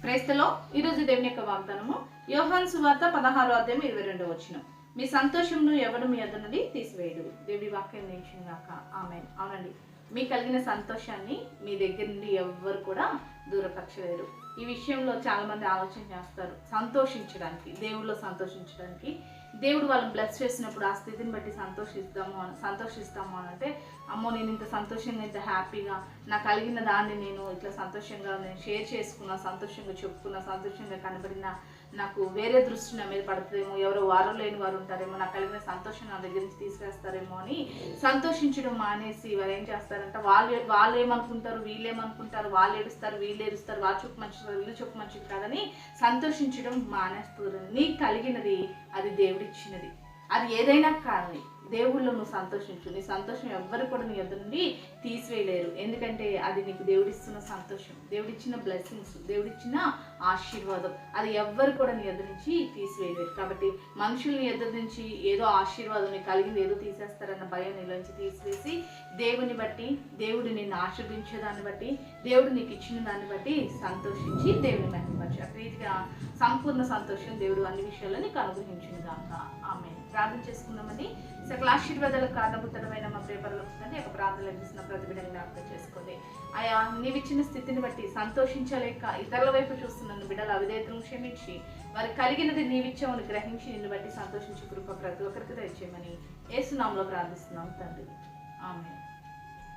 క్రైస్తలో ఈరోజు దేవుని యొక్క వాగ్దానము యోహాను సువార్త 16:22 మీ సంతోషమును ఎవడు మీ యొద్ద నుండి తీసివేయడు. దేవుడి వాక్యం నేర్చుగాక. ఆమేన్. అవునండి, మీ కలిగిన సంతోషాన్ని మీ దగ్గర నుండి ఎవ్వరు కూడా దూరపరచలేరు. ఈ విషయంలో చాలా మంది ఆలోచన చేస్తారు. సంతోషించడానికి, దేవుడిలో సంతోషించడానికి, దేవుడు వాళ్ళని బ్లెస్ చేసినప్పుడు ఆ స్థితిని బట్టి సంతోషిస్తాము అని అంటే, అమ్మో నేను ఇంత సంతోషంగా, ఇంత హ్యాపీగా, నాకు కలిగిన దాన్ని నేను ఇట్లా సంతోషంగా నేను షేర్ చేసుకున్నా, సంతోషంగా చెప్పుకున్నా, సంతోషంగా కనబడినా నాకు వేరే దృష్టి నా మీద పడుతుందేమో, ఎవరో వారు లేని వారు ఉంటారేమో, నాకు కలిగిన సంతోషం నా దగ్గర నుంచి తీసివేస్తారేమో అని సంతోషించడం మానేసి వారు ఏం చేస్తారంటే వాళ్ళు ఏమనుకుంటారు, వీళ్ళు ఏమనుకుంటారు, వాళ్ళు ఏడుస్తారు, వీళ్ళు ఏడుస్తారు, వాళ్ళు చెప్పు మంచిది, వీళ్ళు చెప్పు మంచిది కాదని సంతోషించడం మానేస్తారు. నీకు కలిగినది అది దేవుడిచ్చినది. అది ఏదైనా కానీ దేవుళ్ళో నువ్వు సంతోషించు. నీ సంతోషం ఎవ్వరు కూడా నీ యొద్ద నుండి తీసివేయలేరు. ఎందుకంటే అది నీకు దేవుడిస్తున్న సంతోషం, దేవుడిచ్చిన బ్లెస్సింగ్స్, దేవుడిచ్చిన ఆశీర్వాదం. అది ఎవ్వరు కూడా నీ యొద్ద నుంచి తీసివేయలేరు. కాబట్టి మనుషులు నీ యొద్ద నుంచి ఏదో ఆశీర్వాదం నీకు కలిగింది ఏదో తీసేస్తారన్న భయం నీలోంచి తీసివేసి, దేవుని బట్టి, దేవుడు నిన్ను ఆశీర్వదించేదాన్ని బట్టి, దేవుడు నీకు ఇచ్చిన దాన్ని బట్టి సంతోషించి దేవుని మహిమపరచు. ఆ రీతిగా సంపూర్ణ సంతోషం దేవుడు అన్ని విషయాల్లో నీకు అనుగ్రహించును గాక. ఆమేన్. ప్రార్థన చేసుకుందామని సకల ఆశీర్వాదాలకు కారణభూతమైన మా ప్రేపరలోకి ఒక ప్రార్థన లభిస్తున్న ప్రతి బిడ్డని జ్ఞాపకం చేసుకోండి. ఆయా నీవిచ్చిన స్థితిని బట్టి సంతోషించలేక ఇతరుల వైపు చూస్తున్న బిడ్డల అవిధేయతను క్షమించి, వారి కలిగినది నీవిచ్చామని గ్రహించి నిన్ను బట్టి సంతోషించి కృప ప్రతి ఒక్కరికి దయచేయమని యేసు నామములో ప్రార్థిస్తున్నాం తండ్రి. ఆమేన్.